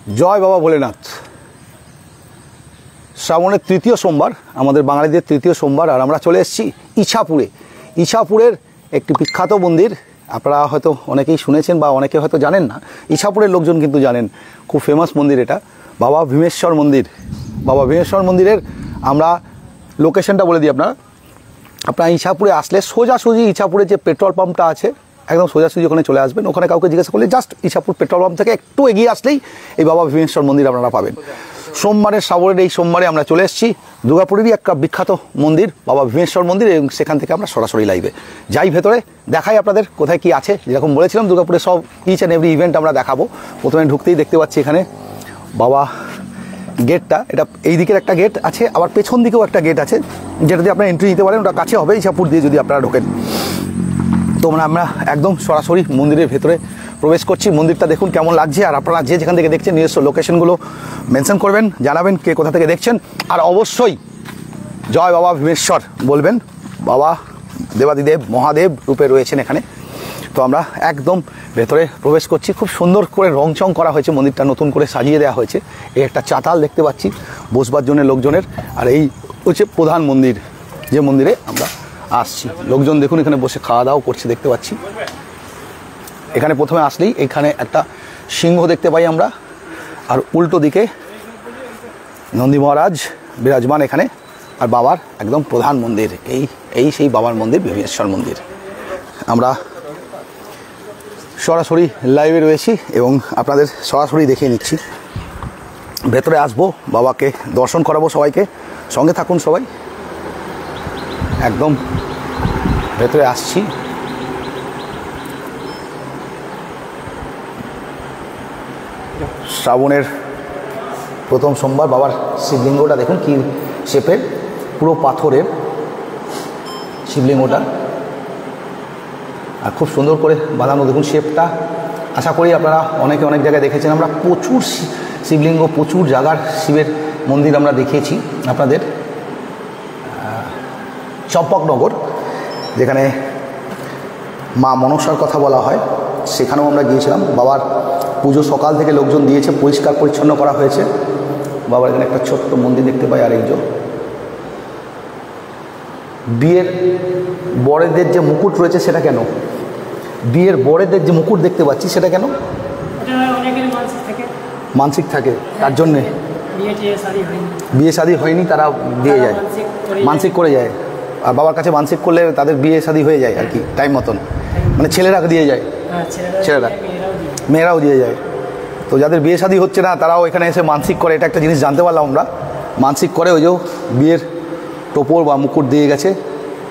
জয় বাবা ভোলেনাথ। শ্রাবণের তৃতীয় সোমবার, আমাদের বাঙালিদের তৃতীয় সোমবার, আর আমরা চলে এসেছি ইছাপুরে। ইছাপুরের একটি বিখ্যাত মন্দির, আপনারা হয়তো অনেকেই শুনেছেন বা অনেকে হয়তো জানেন না। ইছাপুরের লোকজন কিন্তু জানেন, খুব ফেমাস মন্দির এটা, বাবা ভীমেশ্বর মন্দির। বাবা ভীমেশ্বর মন্দিরের আমরা লোকেশনটা বলে দিই। আপনারা ইছাপুরে আসলে সোজাসুজি ইছাপুরে যে পেট্রোল পাম্পটা আছে, একদম সোজাসুজি ওখানে চলে আসবেন। ওখানে কাউকে জিজ্ঞাসা করলে জাস্ট ইছাপুর পেট্রোল পাম্প থেকে একটু এগিয়ে আসলেই এই বাবা ভীমেশ্বর মন্দির আপনারা পাবেন। সোমবারের শ্রাবণের এই সোমবারে আমরা চলে এসেছি দুর্গাপুরেরই একটা বিখ্যাত মন্দির বাবা ভীমেশ্বর মন্দির, এবং সেখান থেকে আমরা সরাসরি লাইভে যাই, ভেতরে দেখাই আপনাদের কোথায় কি আছে। যেরকম বলেছিলাম দুর্গাপুরে সব ইচ অ্যান্ড এভরি ইভেন্ট আমরা দেখাবো। প্রথমে ঢুকতেই দেখতে পাচ্ছি এখানে বাবা গেটটা, এটা এই দিকের একটা গেট আছে, আবার পেছন দিকেও একটা গেট আছে যেটা দিয়ে আপনারা এন্ট্রি নিতে পারেন। ওটা কাছে হবে ইছাপুর দিয়ে যদি আপনারা ঢোকেন। তো আমরা একদম সরাসরি মন্দিরের ভেতরে প্রবেশ করছি। মন্দিরটা দেখুন কেমন লাগছে, আর আপনারা যে যেখান থেকে দেখছেন নিজস্ব লোকেশনগুলো মেনশন করবেন, জানাবেন কে কোথা থেকে দেখছেন, আর অবশ্যই জয় বাবা ভীমেশ্বর বলবেন। বাবা দেবাদিদেব মহাদেব রূপে রয়েছেন এখানে। তো আমরা একদম ভেতরে প্রবেশ করছি। খুব সুন্দর করে রংচং করা হয়েছে মন্দিরটা, নতুন করে সাজিয়ে দেওয়া হয়েছে। এই একটা চাতাল দেখতে পাচ্ছি বসবার জন্য লোকজনের, আর এই হচ্ছে প্রধান মন্দির, যে মন্দিরে আমরা আসছি। লোকজন দেখুন এখানে বসে খাওয়া দাওয়া করছে দেখতে পাচ্ছি। এখানে প্রথমে আসলেই এখানে একটা সিংহ দেখতে পাই আমরা, আর উল্টো দিকে নন্দী মহারাজ বিরাজমান এখানে, আর বাবার একদম প্রধান মন্দির এই সেই বাবার মন্দির ভীমেশ্বর মন্দির। আমরা সরাসরি লাইভে রয়েছি এবং আপনাদের সরাসরি দেখিয়ে নিচ্ছি। ভেতরে আসবো, বাবাকে দর্শন করাবো সবাইকে, সঙ্গে থাকুন সবাই। একদম ভেতরে আসছি। শ্রাবণের প্রথম সোমবার, বাবার শিবলিঙ্গটা দেখুন কি শেপের, পুরো পাথরের শিবলিঙ্গটা, আর খুব সুন্দর করে বানানো দেখুন শেপটা। আশা করি আপনারা অনেকে অনেক জায়গায় দেখেছেন। আমরা প্রচুর শিবলিঙ্গ, প্রচুর জায়গার শিবের মন্দির আমরা দেখিয়েছি আপনাদের। চম্পকনগর, যেখানে মা মনসার কথা বলা হয়, সেখানেও আমরা গিয়েছিলাম। বাবার পুজো সকাল থেকে লোকজন দিয়েছে, পরিষ্কার পরিচ্ছন্ন করা হয়েছে। বাবার এখানে একটা ছোট্ট মন্দির দেখতে পাই। আর একজন বিয়ের বরেদের যে মুকুট রয়েছে সেটা কেন? বিয়ের বরেদের যে মুকুট দেখতে পাচ্ছি সেটা কেন? মানসিক থাকে, তার জন্যে বিয়ে শাদী হয়নি তারা দিয়ে যায়, মানসিক করে যায়। আর বাবার কাছে মানসিক করলে তাদের বিয়ে শাদী হয়ে যায় আর কি, টাইম মতন। মানে ছেলেরা দিয়ে যায়, ছেলেরা মেয়েরাও দিয়ে যায়। তো যাদের বিয়ে শাদী হচ্ছে না তারাও এখানে এসে মানসিক করে, এটা একটা জিনিস জানতে পারলাম আমরা। মানসিক করে ওই যে বিয়ের টোপর বা মুকুট দিয়ে গেছে,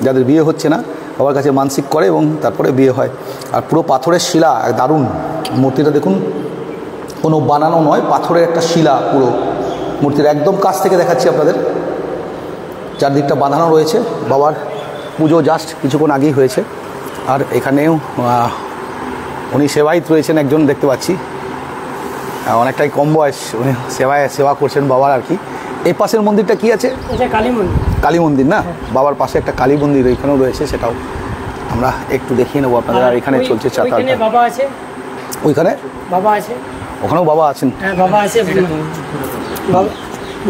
যাদের বিয়ে হচ্ছে না বাবার কাছে মানসিক করে এবং তারপরে বিয়ে হয়। আর পুরো পাথরের শিলা, দারুণ মূর্তিটা দেখুন, কোনো বানানো নয়, পাথরের একটা শিলা পুরো মূর্তির একদম কাছ থেকে দেখাচ্ছি আপনাদের। চারদিকটা বাঁধানো রয়েছে। বাবার পুজো জাস্ট কিছুক্ষণ আগেই হয়েছে। আর এখানেও উনি সেবায়িত রয়েছেন একজন দেখতে পাচ্ছি, অনেকটাই কম বয়স, উনি সেবা করছেন বাবার আর কি। এই পাশের মন্দিরটা কি আছে? কালী মন্দির। কালী মন্দির না, বাবার পাশে একটা কালী মন্দির এখানেও রয়েছে, সেটাও আমরা একটু দেখিয়ে নেবো আপনাদের। আর এখানে চলছে চাতাল। বাবা আছে ওইখানে, বাবা আছে ওখানেও বাবা আছেন। হ্যাঁ বাবা আছে,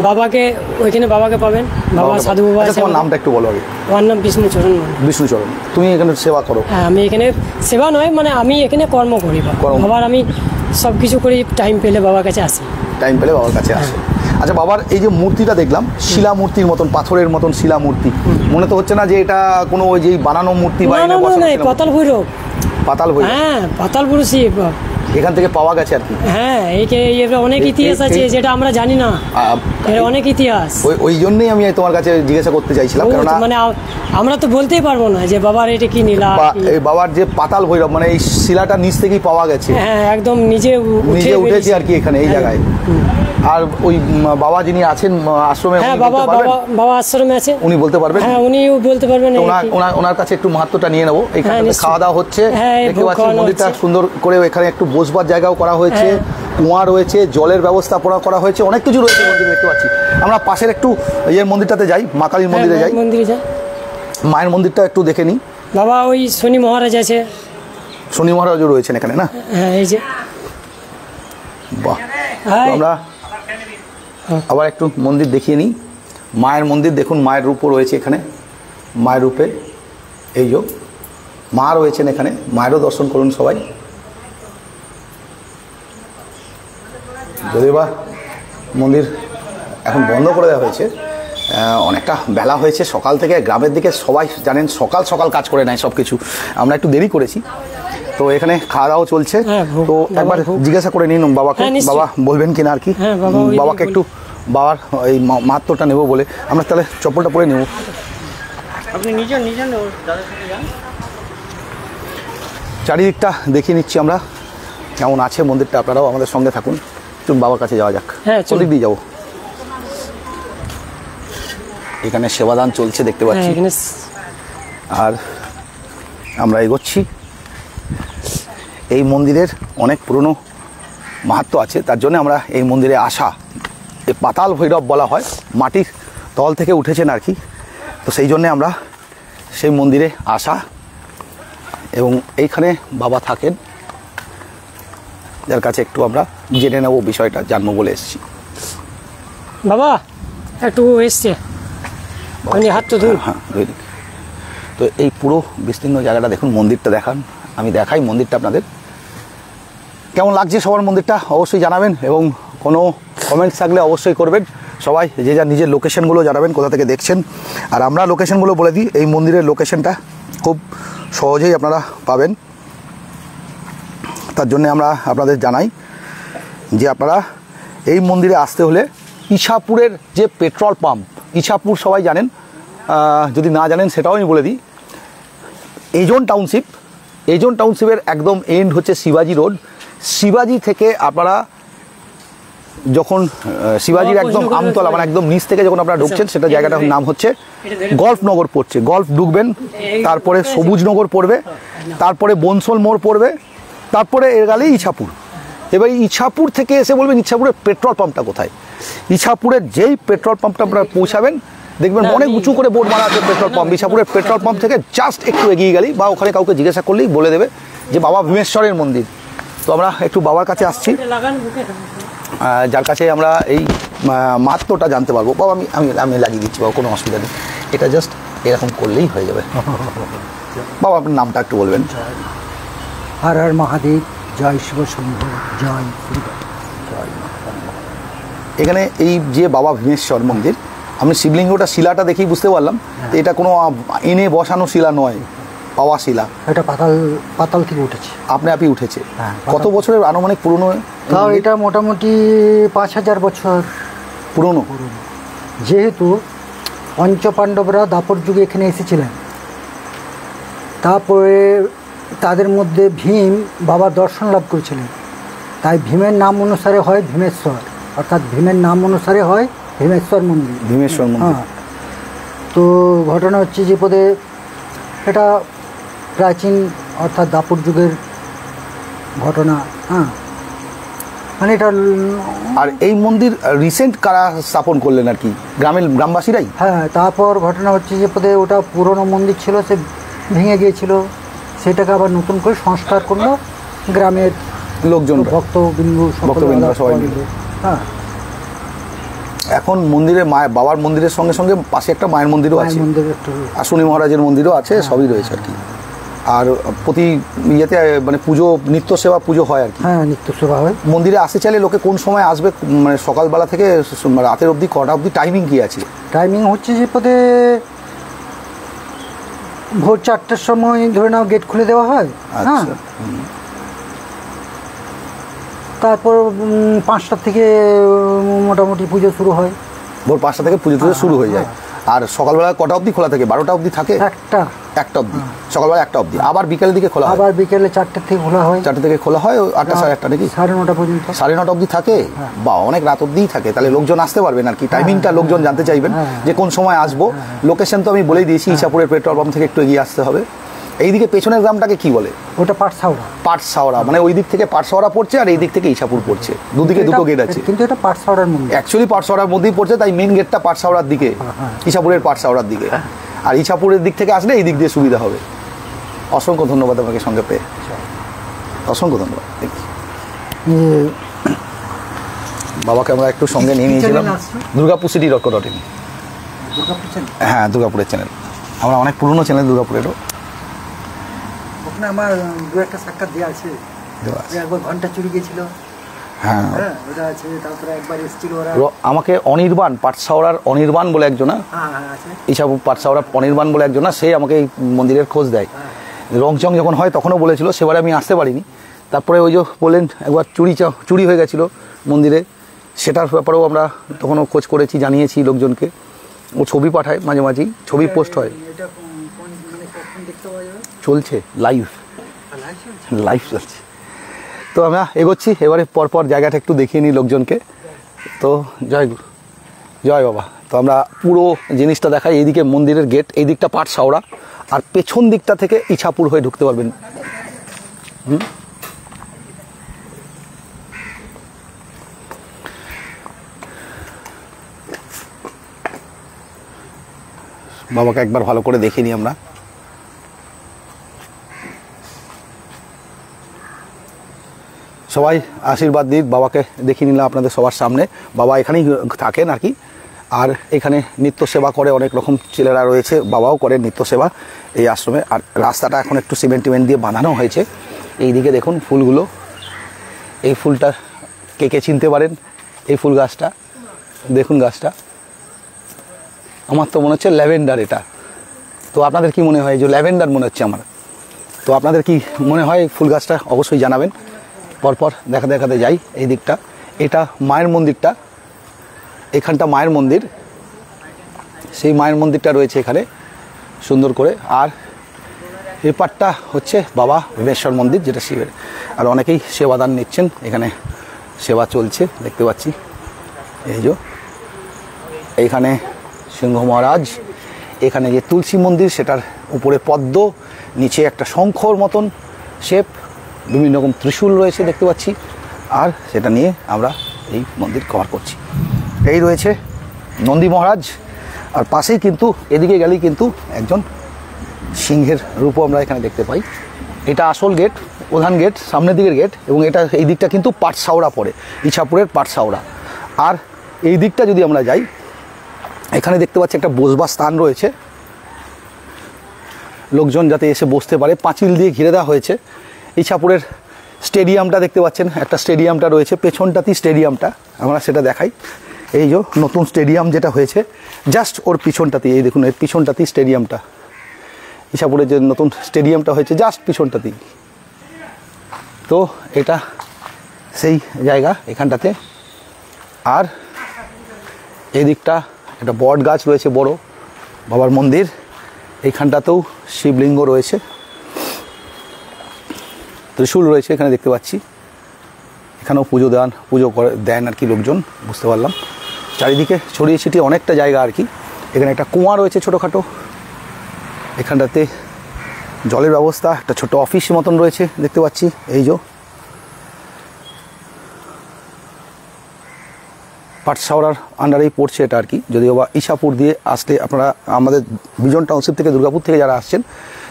বাবাকে ওইখানে বাবাকে পাবেন। বাবা সাধু বাবা আছে। তোমার নামটা একটু বলো আগে। আমার নাম বিষ্ণুচরণ। বিষ্ণুচরণ, তুমি এখানে সেবা করো? হ্যাঁ, আমি এখানে সেবা নয়, মানে আমি এখানে কর্ম করি। বাবার আমি সব কিছু করি, টাইম পেলে বাবার কাছে আসি। টাইম পেলে বাবার কাছে আসে। আচ্ছা, বাবার এই যে মূর্তিটা দেখলাম, শিলা মূর্তির মতন, পাথরের মতন শিলা মূর্তি, মনে তো হচ্ছে না যে এটা কোনো ওই যে বানানো মূর্তি? পাতাল ভৈরব। পাতাল ভৈরব, হ্যাঁ পাতাল ভৈরব শিব এখান থেকে পাওয়া গেছে আর কি। হ্যাঁ, অনেক ইতিহাস আছে যেটা আমরা জানি না, অনেক ইতিহাস। ওই জন্যই আমি তোমার কাছে জিজ্ঞাসা করতে চাইছিলাম, কারণ মানে আমরা তো বলতেই পারবো না যে বাবার এটা কি নীলা। এই বাবার যে পাতাল ভৈরব, মানে এই শিলাটা নিচ থেকেই পাওয়া গেছে। হ্যাঁ, একদম নিজে উঠেছে আর কি এখানে এই জায়গায়। আর ওই বাবা যিনি আছেন আশ্রমে, হ্যাঁ বাবা আশ্রমে আছে, উনি বলতে পারবেন? হ্যাঁ, উনিও বলতে পারবেন। ওনার কাছে একটু মাহাত্ম্যটা নিয়ে নেবো। এখানে খাওয়া দাওয়া হচ্ছে, দেখতে পাচ্ছি মন্দিরটা সুন্দর করে। এখানে একটু বসবার জায়গাও করা হয়েছে, কুয়া রয়েছে, জলের ব্যবস্থা করা হয়েছে, অনেক কিছু রয়েছে মন্দিরে দেখতে পাচ্ছি। আমরা পাশের একটু ইয়ের মন্দিরটাতে যাই, মা কালীর মন্দিরে যাই। মায়ের মন্দিরটা একটু দেখে নিই। বাবা ওই শনি মহারাজ আছে, শনি মহারাজও রয়েছেন এখানে না? হ্যাঁ, এই যে বাহ, হ্যাঁ। আমরা আবার একটু মন্দির দেখিয়ে নিই। মায়ের মন্দির দেখুন, মায়ের রূপও রয়েছে এখানে। মায়ের রূপে এই যে মা রয়েছেন এখানে, মায়েরও দর্শন করুন সবাই। যদিও বা মন্দির এখন বন্ধ করে দেওয়া হয়েছে, অনেকটা বেলা হয়েছে, সকাল থেকে গ্রামের দিকে সবাই জানেন সকাল সকাল কাজ করে নেয় সব কিছু। আমরা একটু দেরি করেছি, তো এখানে খাওয়া দাওয়া চলছে। তো একবার জিজ্ঞাসা করে নিন বাবাকে, বাবা বলবেন কিনা আর কি। বাবাকে একটু বাবার এই মাহাত্ম্যটা নেবো বলে আমরা তাহলে চপ্পলটা পরে নেব। আপনি নিজে দাদার সাথে যান। চারিদিকটা দেখিয়ে নিচ্ছি আমরা কেমন আছে মন্দিরটা, আপনারাও আমাদের সঙ্গে থাকুন। চলুন বাবার কাছে যাওয়া যাক। কোন দিয়ে যাবো? এখানে সেবাদান চলছে দেখতে পাচ্ছি, আর আমরা এগোচ্ছি। এই মন্দিরের অনেক পুরনো মাহাত্ম্য আছে, তার জন্য আমরা এই মন্দিরে আসা। এই পাতাল ভৈরব বলা হয়, মাটির তল থেকে উঠেছেন আর কি। তো সেই জন্যে আমরা সেই মন্দিরে আসা, এবং এইখানে বাবা থাকেন, যার কাছে একটু আমরা জেনে নেব বিষয়টা, জানবো বলে এসেছি। বাবা একটু এসছে, হাত তো ধুন। হ্যাঁ, দুই দিক। তো এই পুরো বিস্তীর্ণ জায়গাটা দেখুন, মন্দিরটা দেখান, আমি দেখাই মন্দিরটা আপনাদের। কেমন লাগছে সবার মন্দিরটা অবশ্যই জানাবেন, এবং কোনো কমেন্টস থাকলে অবশ্যই করবেন। সবাই যে যার নিজের লোকেশনগুলো জানাবেন, কোথা থেকে দেখছেন। আর আমরা লোকেশনগুলো বলে দিই, এই মন্দিরের লোকেশনটা খুব সহজেই আপনারা পাবেন। তার জন্য আমরা আপনাদের জানাই যে আপনারা এই মন্দিরে আসতে হলে ইছাপুরের যে পেট্রোল পাম্প, ইছাপুর সবাই জানেন, যদি না জানেন সেটাও আমি বলে দিই। এজন টাউনশিপের একদম এন্ড হচ্ছে শিবাজি রোড। শিবাজি থেকে আপনারা যখন শিবাজির একদম আমতলা মানে একদম নিচ থেকে যখন আপনারা ঢুকছেন, সেটা জায়গাটার নাম হচ্ছে গল্ফনগর পড়ছে। গল্ফ ঢুকবেন, তারপরে সবুজনগর পড়বে, তারপরে বনসল মোড় পড়বে, তারপরে এর গেলেই ইছাপুর। এবার ইছাপুর থেকে এসে বলবেন ইছাপুরের পেট্রোল পাম্পটা কোথায়। ইছাপুরের যেই পেট্রোল পাম্পটা আপনারা পৌঁছাবেন, দেখবেন অনেক উঁচু করে বোর্ড মারা আছে পেট্রোল পাম্প। ইছাপুরের পেট্রোল পাম্প থেকে জাস্ট একটু এগিয়ে গেলেই, বা ওখানে কাউকে জিজ্ঞাসা করলেই বলে দেবে যে বাবা ভীমেশ্বরের মন্দির। তো আমরা একটু বাবার কাছে আসছি, যার কাছে আমরা এই মাহাত্ম্যটা জানতে পারবো। বাবা আমি লাগিয়ে দিচ্ছি বাবা, কোনো অসুবিধা নেই, এটা জাস্ট এরকম করলেই হয়ে যাবে। বাবা আপনার নামটা একটু বলবেন। হর হর মহাদেব, জয় শিব শম্ভ, জয় জয়। এখানে এই যে বাবা ভীমেশ্বর মন্দির, আমি শিবলিঙ্গটা শিলাটা দেখেই বুঝতে পারলাম এটা কোনো এনে বসানো শিলা নয়, পাওয়া শিলা। এটা পাতাল থেকে উঠেছে, আপনি উঠেছে। কত বছরের আনুমানিক পুরনো? তাও এটা মোটামুটি 5000 বছর পুরনো। যেহেতু পঞ্চপাণ্ডবরা দাপর যুগে এখানে এসেছিলেন, তারপরে তাদের মধ্যে ভীম বাবার দর্শন লাভ করেছিলেন, তাই ভীমের নাম অনুসারে হয় ভীমেশ্বর, অর্থাৎ ভীমের নাম অনুসারে হয় ভীমেশ্বর মন্দির। হ্যাঁ, তো ঘটনা হচ্ছে যে পদে এটা প্রাচীন অর্থাৎ দাপর যুগের ঘটনা। হ্যাঁ, মানে এটা। আর এই মন্দির রিসেন্ট কারা স্থাপন করলেন আর কি? গ্রামবাসীরাই? হ্যাঁ, তারপর ঘটনা হচ্ছে যে পদে ওটা পুরনো মন্দির ছিল, সে ভেঙে গিয়েছিল, সেটাকে আবার নতুন করে সংস্কার করলো গ্রামের লোকজন, ভক্তবিন্দু সবাই মিলে। হ্যাঁ, এখন মন্দিরে বাবার মন্দিরের সঙ্গে সঙ্গে পাশে একটা মায়ের মন্দিরও আছে, আর শনি মহারাজের মন্দিরও আছে, সবই রয়েছে আর কি। আর প্রতি ইয়েতে মানে পুজো, নিত্য সেবা পুজো হয় আর কি। হ্যাঁ, নিত্য সেবা হয়। মন্দিরে আসতে চাইলে লোকে কোন সময় আসবে, মানে সকালবেলা থেকে রাতের অবধি কটা অবধি টাইমিং কি আছে? টাইমিং হচ্ছে যে পদে ভোর 4টার সময় ধরে নাও গেট খুলে দেওয়া হয়। হ্যাঁ, তারপর 5টা থেকে মোটামুটি পুজো শুরু হয়। ভোর 5টা থেকে পুজো শুরু হয়ে যায়। আর সকালবেলা কটা অবধি খোলা থাকে? 12টা অবধি থাকে? একটা অবধি, সকালবেলা 1টা অবধি। আবার বিকেলের দিকে খোলা হয়? আবার বিকেলে 4টা থেকে খোলা হয়। 4টা থেকে খোলা হয়, 8টা 8:30 নাকি? 9:30 পর্যন্ত। 9:30 অবধি থাকে? বা অনেক রাত অবধিই থাকে। তাহলে লোকজন আসতে পারবেন আর কি, টাইমিংটা লোকজন জানতে চাইবেন যে কোন সময় আসবো। লোকেশন তো আমি বলেই দিয়েছি, ইছাপুরের পেট্রোল পাম্প থেকে একটু এগিয়ে আসতে হবে। এইদিকে পেছনের গ্রামটাকে কি বলে? ওটা পাটসাওড়া। পাটসাওড়া মানে ওই দিক থেকে পাটসাওড়া পড়ছে, আর এই দিক থেকে ইছাপুর পড়ছে। দুদিকে দুটো গেট আছে, কিন্তু এটা পাটসাওড়ার মধ্যে, অ্যাকচুয়ালি পাটসাওড়ার মধ্যেই পড়ছে, তাই মেন গেটটা পাটসাওড়ার দিকে, ইছাপুরের পাটসাওড়ার দিকে। আর ইছাপুরের দিক থেকে আসলে এই দিক দিয়ে সুবিধা হবে। অসংখ্য ধন্যবাদ আপনাকে সঙ্গে পেয়ে, অসংখ্য ধন্যবাদ। বাবাকে আমরা একটু সঙ্গে নিয়ে নিয়েছিলাম দুর্গাপুর সিটি .co.in। হ্যাঁ, দুর্গাপুরের চ্যানেল, আমরা অনেক পুরনো চ্যানেল দুর্গাপুরেরও। ওখানে আমার দু একটা সাক্ষাৎ দেওয়া আছে, একবার ঘন্টা চুরি গেছিল। হ্যাঁ, ওটা আছে। তারপরে একবার এসেছিল ওরা আমাকে অনির্বাণ পাটসাওড়ার অনির্বাণ বলে একজনা, ইছাপুর পাটসাওড়া অনির্বাণ বলে একজনা, সে আমাকে এই মন্দিরের খোঁজ দেয়। রংচং যখন হয় তখনও বলেছিল, সেবারে আমি আসতে পারিনি। তারপরে ওই যে বললেন একবার চুরি হয়ে গেছিলো মন্দিরে, সেটার ব্যাপারেও আমরা তখনও খোঁজ করেছি, জানিয়েছি লোকজনকে। ও ছবি পাঠায় মাঝে মাঝেই, ছবি পোস্ট হয়, চলছে লাইভ চলছে। তো আমরা এগোচ্ছি, এবারে পরপর জায়গাটা একটু দেখিয়ে নিই লোকজনকে। তো জয় গুরু, জয় বাবা। তো আমরা পুরো জিনিসটা দেখাই। এইদিকে মন্দিরের গেট, এই দিকটা পাটসাওড়া, আর পেছন দিকটা থেকে ইছাপুর হয়ে ঢুকতে পারবেন। বাবাকে একবার ভালো করে দেখিনি আমরা। সবাই আশীর্বাদ দিন, বাবাকে দেখিয়ে নিলাম আপনাদের সবার সামনে। বাবা এখানেই থাকেন আর কি, আর এখানে নিত্য সেবা করে অনেক রকম ছেলেরা রয়েছে, বাবাও করেন নিত্য সেবা এই আশ্রমে। আর রাস্তাটা এখন একটু সিমেন্ট দিয়ে বাঁধানো হয়েছে। এই দিকে দেখুন ফুলগুলো, এই ফুলটা কে কে চিনতে পারেন, এই ফুল গাছটা দেখুন, গাছটা আমার তো মনে হচ্ছে ল্যাভেন্ডার এটা। তো আপনাদের কি মনে হয়? যে ল্যাভেন্ডার মনে হচ্ছে আমার। তো আপনাদের কি মনে হয় ফুল গাছটা অবশ্যই জানাবেন। পরপর দেখাতে যাই এই দিকটা, এটা মায়ের মন্দিরটা, এখানটা মায়ের মন্দির, সেই মায়ের মন্দিরটা রয়েছে এখানে সুন্দর করে। আর এই পাটটা হচ্ছে বাবা ভীমেশ্বর মন্দির, যেটা শিবের। আর অনেকেই সেবাদান নিচ্ছেন, এখানে সেবা চলছে দেখতে পাচ্ছি। এই যে এইখানে সিংহ মহারাজ, এখানে যে তুলসী মন্দির, সেটার উপরে পদ্ম, নিচে একটা শঙ্খর মতন শেপ, বিভিন্ন রকম ত্রিশূল রয়েছে দেখতে পাচ্ছি। আর সেটা নিয়ে আমরা এই মন্দির কভার করছি। এই রয়েছে নন্দী মহারাজ, আর পাশেই কিন্তু এদিকে গেলেই কিন্তু একজন সিংহের রূপও আমরা এখানে দেখতে পাই। এটা আসল গেট, প্রধান গেট, সামনের দিকের গেট, এবং এটা এই দিকটা কিন্তু পাটসাওড়া পড়ে, ইছাপুরের পাটসাওড়া। আর এই দিকটা যদি আমরা যাই, এখানে দেখতে পাচ্ছি একটা বসবার স্থান রয়েছে, লোকজন যাতে এসে বসতে পারে, পাঁচিল দিয়ে ঘিরে দেওয়া হয়েছে। ইছাপুরের স্টেডিয়ামটা দেখতে পাচ্ছেন, একটা স্টেডিয়ামটা রয়েছে পেছনটাতেই, স্টেডিয়ামটা আমরা সেটা দেখাই। এই যে নতুন স্টেডিয়াম যেটা হয়েছে, জাস্ট ওর পিছনটাতেই, এই দেখুন এর পিছনটাতেই স্টেডিয়ামটা, ইছাপুরের যে নতুন স্টেডিয়ামটা হয়েছে জাস্ট পিছনটাতেই। তো এটা সেই জায়গা এখানটাতে। আর এই দিকটা একটা বট গাছ রয়েছে বড়, বাবার মন্দির, এইখানটাতেও শিবলিঙ্গ রয়েছে, ত্রিশূল রয়েছে এখানে দেখতে পাচ্ছি। এখানেও পুজো দেন আর কি লোকজন, বুঝতে পারলাম। চারিদিকে ছড়িয়ে ছিটিয়ে অনেকটা জায়গা আর কি। এখানে একটা কুয়া রয়েছে ছোটোখাটো, এখানটাতে জলের ব্যবস্থা, একটা ছোট অফিস মতন রয়েছে দেখতে পাচ্ছি। এই যে পাটসাওড়ার আন্ডারেই পড়ছে এটা আর কি। যদিও বা ইছাপুর দিয়ে আসলে, আপনারা আমাদের বিজন টাউনশিপ থেকে, দুর্গাপুর থেকে যারা আসছেন,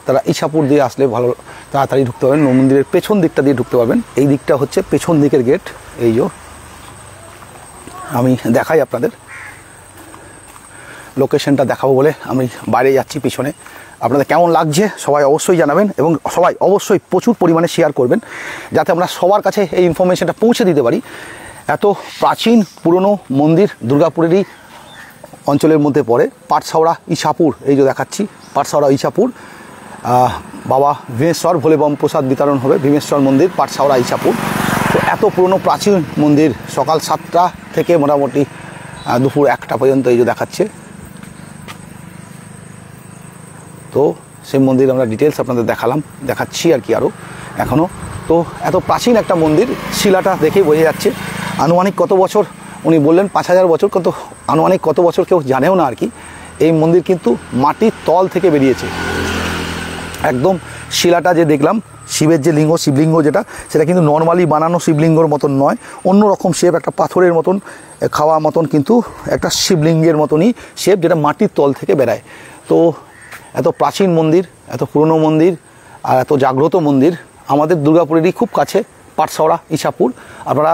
তারা ইছাপুর দিয়ে আসলে ভালো তাড়াতাড়ি ঢুকতে পারবেন। মন্দিরের পেছন দিকটা দিয়ে ঢুকতে পারবেন। এই দিকটা হচ্ছে পেছন দিকের গেট। এই যে আমি দেখাই আপনাদের, লোকেশনটা দেখাবো বলে আমি বাইরে যাচ্ছি পিছনে। আপনাদের কেমন লাগছে সবাই অবশ্যই জানাবেন, এবং সবাই অবশ্যই প্রচুর পরিমাণে শেয়ার করবেন, যাতে আমরা সবার কাছে এই ইনফরমেশনটা পৌঁছে দিতে পারি। এত প্রাচীন পুরনো মন্দির দুর্গাপুরেরই অঞ্চলের মধ্যে পড়ে, পাটসাওড়া ইছাপুর। এই যে দেখাচ্ছি পাটসাওড়া ইছাপুর, বাবা ভীমেশ্বর ভোলেবম প্রসাদ বিতরণ হবে, ভীমেশ্বর মন্দির পাটসাওড়া ইছাপুর। তো এত পুরনো প্রাচীন মন্দির, সকাল 7টা থেকে মোটামুটি দুপুর 1টা পর্যন্ত এই যে দেখাচ্ছে। তো সেই মন্দির আমরা ডিটেলস আপনাদের দেখাচ্ছি আর কি আরও এখনও। তো এত প্রাচীন একটা মন্দির, শিলাটা দেখেই বোঝা যাচ্ছে। আনুমানিক কত বছর উনি বললেন, 5000 বছর, কত আনুমানিক কত বছর কেউ জানেও না আর কি। এই মন্দির কিন্তু মাটির তল থেকে বেরিয়েছে একদম। শিলাটা যে দেখলাম, শিবের যে লিঙ্গ, শিবলিঙ্গ যেটা, সেটা কিন্তু নর্মালি বানানো শিবলিঙ্গর মতন নয়, অন্য রকম শেপ, একটা পাথরের মতন খাওয়া মতন, কিন্তু একটা শিবলিঙ্গের মতনই শেপ, যেটা মাটির তল থেকে বেরায়। তো এত প্রাচীন মন্দির, এত পুরনো মন্দির, আর এত জাগ্রত মন্দির আমাদের দুর্গাপুরেরই খুব কাছে, পাটসাওড়া ইছাপুর। আপনারা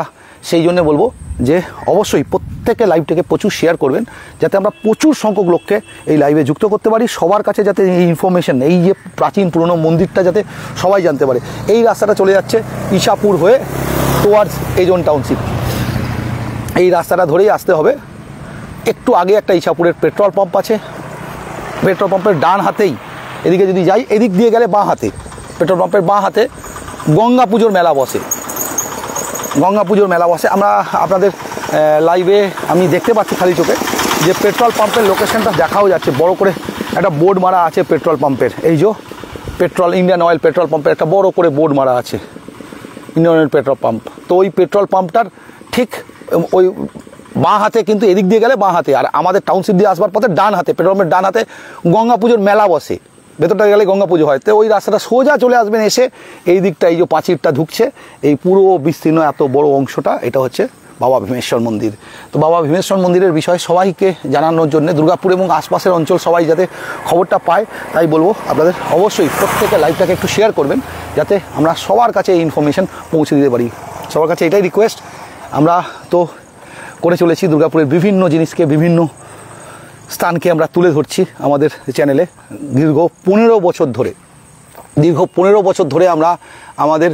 সেই জন্য বলবো যে অবশ্যই প্রত্যেকে লাইভটাকে প্রচুর শেয়ার করবেন, যাতে আমরা প্রচুর সংখ্যক লোককে এই লাইভে যুক্ত করতে পারি, সবার কাছে যাতে এই ইনফরমেশন, এই যে প্রাচীন পুরনো মন্দিরটা যাতে সবাই জানতে পারে। এই রাস্তাটা চলে যাচ্ছে ইছাপুর হয়ে টুয়ার্ডস এজন টাউনশিপ। এই রাস্তাটা ধরেই আসতে হবে। একটু আগে একটা ইছাপুরের পেট্রোল পাম্প আছে, পেট্রোল পাম্পের ডান হাতেই এদিকে যদি যাই, এদিক দিয়ে গেলে বাঁ হাতে, পেট্রোল পাম্পের বাঁ হাতে গঙ্গা পুজোর মেলা বসে। গঙ্গা পুজোর মেলা বসে। আমরা আপনাদের লাইভে আমি দেখতে পাচ্ছি খালি চোখে যে পেট্রোল পাম্পের লোকেশনটা দেখাও যাচ্ছে, বড় করে একটা বোর্ড মারা আছে পেট্রোল পাম্পের। এই যে পেট্রোল, ইন্ডিয়ান অয়েল পেট্রোল পাম্পের একটা বড় করে বোর্ড মারা আছে, ইন্ডিয়ান অয়েল পেট্রোল পাম্প। তো ওই পেট্রোল পাম্পটার ঠিক ওই বাঁ হাতে, কিন্তু এদিক দিয়ে গেলে বাঁ হাতে, আর আমাদের টাউনশিপ দিয়ে আসবার পথে ডান হাতে, পেট্রোল পাম্পের ডান হাতে গঙ্গা পুজোর মেলা বসে। ভেতরটা গেলে গঙ্গা পুজো হয়। তো ওই রাস্তাটা সোজা চলে আসবেন, এসে এই দিকটা এই যে পাঁচিরটা ঢুকছে, এই পুরো বিস্তীর্ণ এত বড় অংশটা, এটা হচ্ছে বাবা ভীমেশ্বর মন্দির। তো বাবা ভীমেশ্বর মন্দিরের বিষয়ে সবাইকে জানানোর জন্য, দুর্গাপুর এবং আশপাশের অঞ্চল সবাই যাতে খবরটা পায়, তাই বলবো আপনাদের অবশ্যই প্রত্যেকে লাইভটাকে একটু শেয়ার করবেন, যাতে আমরা সবার কাছে এই ইনফরমেশন পৌঁছে দিতে পারি। সবার কাছে এটাই রিকোয়েস্ট। আমরা তো করে চলেছি দুর্গাপুরের বিভিন্ন জিনিসকে, বিভিন্ন স্থানকে আমরা তুলে ধরছি আমাদের চ্যানেলে দীর্ঘ 15 বছর ধরে আমরা আমাদের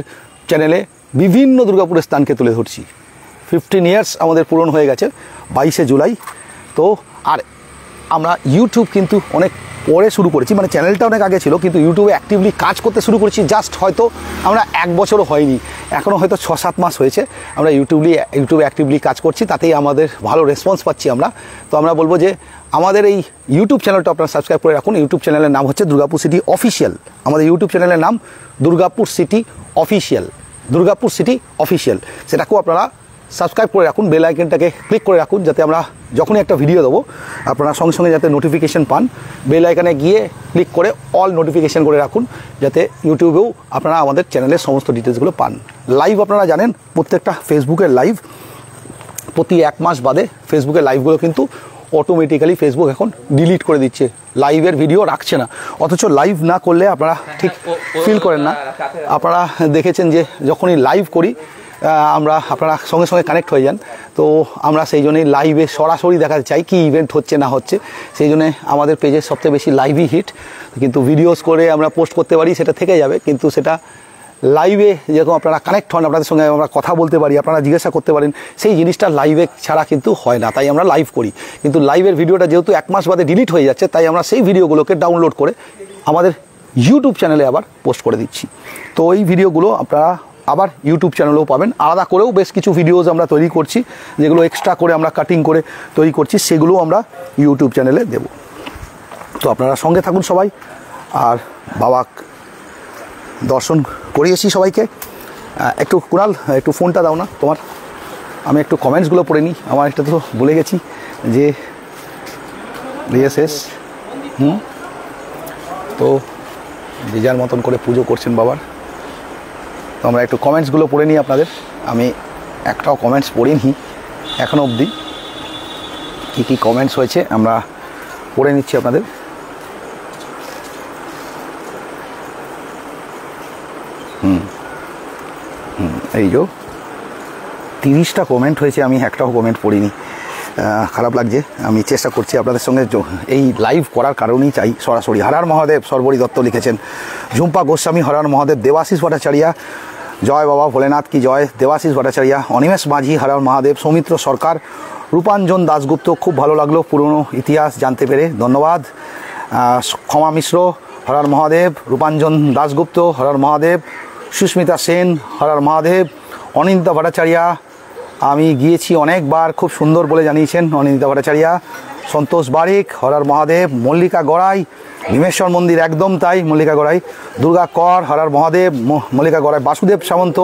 চ্যানেলে বিভিন্ন দুর্গাপুরের স্থানকে তুলে ধরছি। 15 ইয়ার্স আমাদের পূরণ হয়ে গেছে 22শে জুলাই। তো আর আমরা ইউটিউব কিন্তু অনেক পরে শুরু করেছি, মানে চ্যানেলটা অনেক আগে ছিল, কিন্তু ইউটিউবে অ্যাক্টিভলি কাজ করতে শুরু করেছি জাস্ট হয়তো আমরা 1 বছরও হয়নি, এখনও হয়তো 6-7 মাস হয়েছে আমরা ইউটিউবে অ্যাক্টিভলি কাজ করছি, তাতেই আমাদের ভালো রেসপন্স পাচ্ছি আমরা। তো আমরা বলবো যে আমাদের এই ইউটিউব চ্যানেলটা আপনারা সাবস্ক্রাইব করে রাখুন। ইউটিউব চ্যানেলের নাম হচ্ছে দুর্গাপুর সিটি অফিসিয়াল। আমাদের ইউটিউব চ্যানেলের নাম দুর্গাপুর সিটি অফিসিয়াল, সেটাকেও আপনারা সাবস্ক্রাইব করে রাখুন, বেল আইকনটাকে ক্লিক করে রাখুন, যাতে আমরা যখনই একটা ভিডিও দেবো আপনারা সঙ্গে সঙ্গে যাতে নোটিফিকেশান পান। বেল আইকনে গিয়ে ক্লিক করে অল নোটিফিকেশান করে রাখুন, যাতে ইউটিউবেও আপনারা আমাদের চ্যানেলের সমস্ত ডিটেলসগুলো পান। লাইভ আপনারা জানেন প্রত্যেকটা ফেসবুকের লাইভ প্রতি 1 মাস বাদে ফেসবুকের লাইভগুলো কিন্তু অটোমেটিক্যালি ফেসবুক এখন ডিলিট করে দিচ্ছে, লাইভের ভিডিও রাখছে না। অথচ লাইভ না করলে আপনারা ঠিক ফিল করেন না। আপনারা দেখেছেন যে যখনই লাইভ করি আপনারা সঙ্গে সঙ্গে কানেক্ট হয়ে যান। তো আমরা সেই জন্যই লাইভে সরাসরি দেখাতে চাই কি ইভেন্ট হচ্ছে না হচ্ছে, সেই জন্যে আমাদের পেজের সবচেয়ে বেশি লাইভই হিট। কিন্তু ভিডিওস করে আমরা পোস্ট করতে পারি, সেটা থেকে যাবে, কিন্তু সেটা লাইভে যেরকম আপনারা কানেক্ট হন, আপনাদের সঙ্গে আমরা কথা বলতে পারি, আপনারা জিজ্ঞাসা করতে পারেন, সেই জিনিসটা লাইভে ছাড়া কিন্তু হয় না। তাই আমরা লাইভ করি, কিন্তু লাইভের ভিডিওটা যেহেতু 1 মাস বাদে ডিলিট হয়ে যাচ্ছে, তাই আমরা সেই ভিডিওগুলোকে ডাউনলোড করে আমাদের ইউটিউব চ্যানেলে আবার পোস্ট করে দিচ্ছি। তো এই ভিডিওগুলো আপনারা আবার ইউটিউব চ্যানেলেও পাবেন। আলাদা করেও বেশ কিছু ভিডিওস আমরা তৈরি করছি, যেগুলো এক্সট্রা করে আমরা কাটিং করে তৈরি করছি, সেগুলোও আমরা ইউটিউব চ্যানেলে দেব। তো আপনারা সঙ্গে থাকুন সবাই। আর বাবা দর্শন করিয়েছি সবাইকে। একটু কুণাল, একটু ফোনটা দাও না তোমার, আমি একটু কমেন্টসগুলো পড়ে নিই। আমার একটা তো বলে গেছি যে শেষ। তো যে যার মতন করে পুজো করছেন বাবার। তো আমরা একটু কমেন্টসগুলো পড়ে নিই আপনাদের। আমি একটাও কমেন্টস পড়িনি এখনও অবধি, কী কী কমেন্টস হয়েছে আমরা পড়ে নিচ্ছি আপনাদের। এই যে 30টা কমেন্ট হয়েছে, আমি একটাও কমেন্ট পড়িনি, খারাপ লাগছে। আমি চেষ্টা করছি আপনাদের সঙ্গে এই লাইভ করার কারণেই চাই সরাসরি। হরার মহাদেব সর্বরী দত্ত লিখেছেন, ঝুম্পা গোস্বামী হরার মহাদেব, দেবাশিস ভট্টাচার্য জয় বাবা ভোলেনাথ কি জয়, দেবাশিস ভট্টাচার্য, অনিমেষ মাঝি হরার মহাদেব, সৌমিত্র সরকার, রূপাঞ্জন দাশগুপ্ত খুব ভালো লাগলো পুরনো ইতিহাস জানতে পেরে, ধন্যবাদ। ক্ষমা মিশ্র হরার মহাদেব, রূপাঞ্জন দাশগুপ্ত হরার মহাদেব, সুস্মিতা সেন হরার মহাদেব, অনিন্দিতা ভট্টাচার্য আমি গিয়েছি অনেকবার, খুব সুন্দর বলে জানিয়েছেন অনিন্দিতা ভট্টাচার্য, সন্তোষ বারিক হরার মহাদেব, মল্লিকা গড়াই ভীমেশ্বর মন্দির একদম তাই, মল্লিকা গড়াই, দুর্গা কর হরার মহাদেব, মল্লিকা গড়াই, বাসুদেব সামন্ত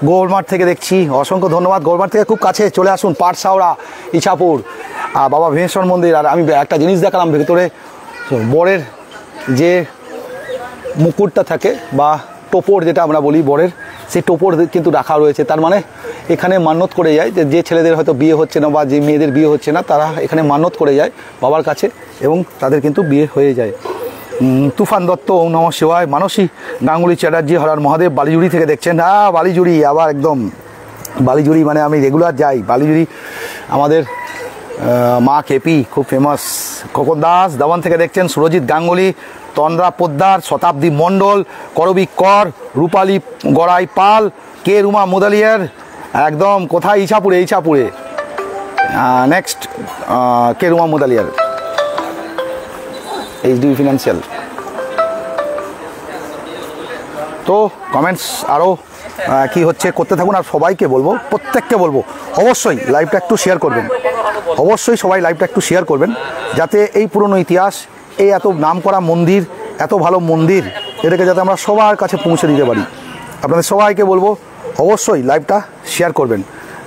গৌরমাঠ থেকে দেখছি, অসংখ্য ধন্যবাদ। গৌরমাঠ থেকে খুব কাছে চলে আসুন, পাটসাওড়া ইছাপুর বাবা ভীমেশ্বর মন্দির। আর আমি একটা জিনিস দেখালাম, ভেতরে বরের যে মুকুটটা থাকে বা টোপর যেটা আমরা বলি বরের, সেই টোপর কিন্তু রাখা রয়েছে। তার মানে এখানে মান্যত করে যায় যে ছেলেদের হয়তো বিয়ে হচ্ছে না বা যে মেয়েদের বিয়ে হচ্ছে না, তারা এখানে মান্যত করে যায় বাবার কাছে এবং তাদের কিন্তু বিয়ে হয়ে যায়। তুফান দত্ত ওম নমঃ শিবায়, মানসী গাঙ্গুলি চ্যাটার্জি হরার মহাদেব বালিজুড়ি থেকে দেখছেন। বালিজুড়ি আবার একদম বালিজুড়ি মানে আমি রেগুলার যাই। বালিজুড়ি আমাদের মা কেপি খুব ফেমাস, খোকন দাস দাবান থেকে দেখছেন, সুরজিৎ গাঙ্গুলি, তন্দ্রা পোদ্দার, শতাব্দী মণ্ডল, করবী কর, রূপালী গড়াই পাল, কে রুমা মুদালিয়ার, একদম কোথায়, ইছাপুরে, ইছাপুরে। নেক্সট কে রুমা মুদালিয়ার, এইচডিবি ফিনান্সিয়াল। তো কমেন্টস আরও কি হচ্ছে করতে থাকুন, আর সবাইকে বলবো, প্রত্যেককে বলবো অবশ্যই লাইভটা একটু শেয়ার করবেন, অবশ্যই সবাই লাইভটা একটু শেয়ার করবেন, যাতে এই পুরনো ইতিহাস, এই এত নামকরা মন্দির, এত ভালো মন্দির, এটাকে যাতে আমরা সবার কাছে পৌঁছে দিতে পারি। আপনাদের সবাইকে বলবো অবশ্যই লাইভটা শেয়ার করবেন।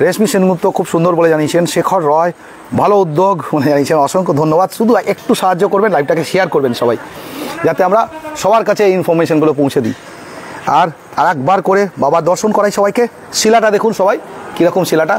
রেশমি সেনগুপ্ত খুব সুন্দর বলে জানিয়েছেন, শেখর রয় ভালো উদ্যোগ বলে জানিয়েছেন, অসংখ্য ধন্যবাদ। শুধু একটু সাহায্য করবেন, লাইভটাকে শেয়ার করবেন সবাই, যাতে আমরা সবার কাছে এই ইনফরমেশনগুলো পৌঁছে দিই। আর একবার করে বাবার দর্শন করাই সবাইকে। শিলাটা দেখুন সবাই কীরকম শিলাটা,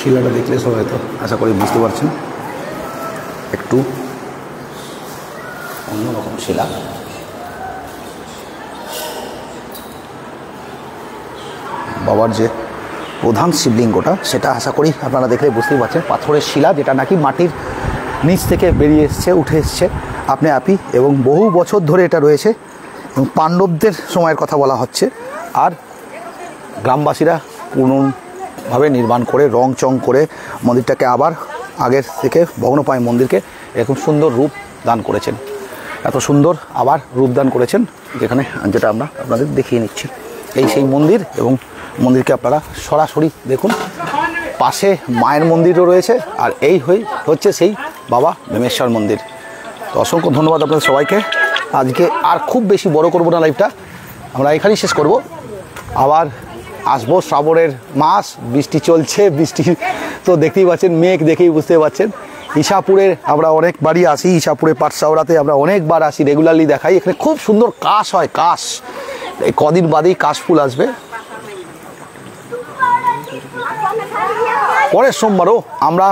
শিলাটা দেখলে সবাই হয়তো আশা করি বুঝতে পারছেন, একটু অন্যরকম শিলা। বাবার যে প্রধান শিবলিঙ্গটা, সেটা আশা করি আপনারা দেখলে বুঝতেই পারছেন, পাথরের শিলা, যেটা নাকি মাটির নিচ থেকে বেরিয়ে এসছে, উঠে এসছে আপনি আপনি, এবং বহু বছর ধরে এটা রয়েছে, এবং পাণ্ডবদের সময়ের কথা বলা হচ্ছে। আর গ্রামবাসীরা ভাবে নির্মাণ করে, রং চং করে মন্দিরটাকে আবার আগের থেকে ভগ্নপ্রায় মন্দিরকে এরকম সুন্দর রূপ দান করেছেন, এত সুন্দর আবার রূপ দান করেছেন, যেটা আমরা আপনাদের দেখিয়ে নিচ্ছি। এই সেই মন্দির, এবং মন্দিরকে আপনারা সরাসরি দেখুন, পাশে মায়ের মন্দিরও রয়েছে, আর এই হচ্ছে সেই বাবা ভীমেশ্বর মন্দির। তো অসংখ্য ধন্যবাদ আপনাদের সবাইকে। আজকে আর খুব বেশি বড় করব না লাইভটা, আমরা এখানেই শেষ করব। আবার আসবো, শ্রাবণের মাস, বৃষ্টি চলছে, বৃষ্টি তো দেখতেই পাচ্ছেন, মেঘ দেখেই বুঝতে পারছেন। ইছাপুরের আমরা অনেকবারই আসি, ইছাপুরে পাঠশাওড়াতে আমরা অনেকবার আসি, রেগুলারলি দেখাই। এখানে খুব সুন্দর কাশ হয়, কাশ, এই কদিন বাদেই কাশ ফুল আসবে। পরের সোমবারও আমরা,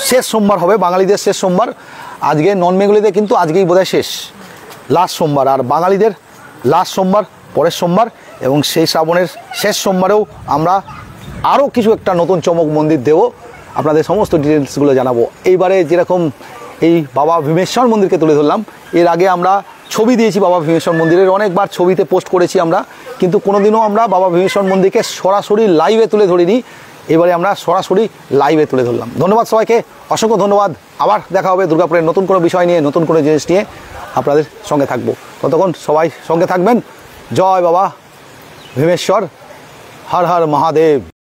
শেষ সোমবার হবে বাঙালিদের শেষ সোমবার আজকে, নন বেঙ্গলিদের কিন্তু আজকেই বোধহয় শেষ, লাস্ট সোমবার, আর বাঙালিদের লাস্ট সোমবার পরের সোমবার। এবং সেই শ্রাবণের শেষ সোমবারেও আমরা আরও কিছু একটা নতুন চমক মন্দির দেব, আপনাদের সমস্ত ডিটেলসগুলো জানাবো। এইবারে যেরকম এই বাবা ভীমেশ্বর মন্দিরকে তুলে ধরলাম, এর আগে আমরা ছবি দিয়েছি বাবা ভীমেশ্বর মন্দিরের, অনেকবার ছবিতে পোস্ট করেছি আমরা, কিন্তু কোনোদিনও আমরা বাবা ভীমেশ্বর মন্দিরকে সরাসরি লাইভে তুলে ধরিনি। এবারে আমরা সরাসরি লাইভে তুলে ধরলাম। ধন্যবাদ সবাইকে, অসংখ্য ধন্যবাদ। আবার দেখা হবে দুর্গাপুরের নতুন কোনো বিষয় নিয়ে, নতুন কোনো জিনিস নিয়ে আপনাদের সঙ্গে থাকবো। ততক্ষণ সবাই সঙ্গে থাকবেন। জয় বাবা ভীমেশ্বর, হর হর মহাদেব।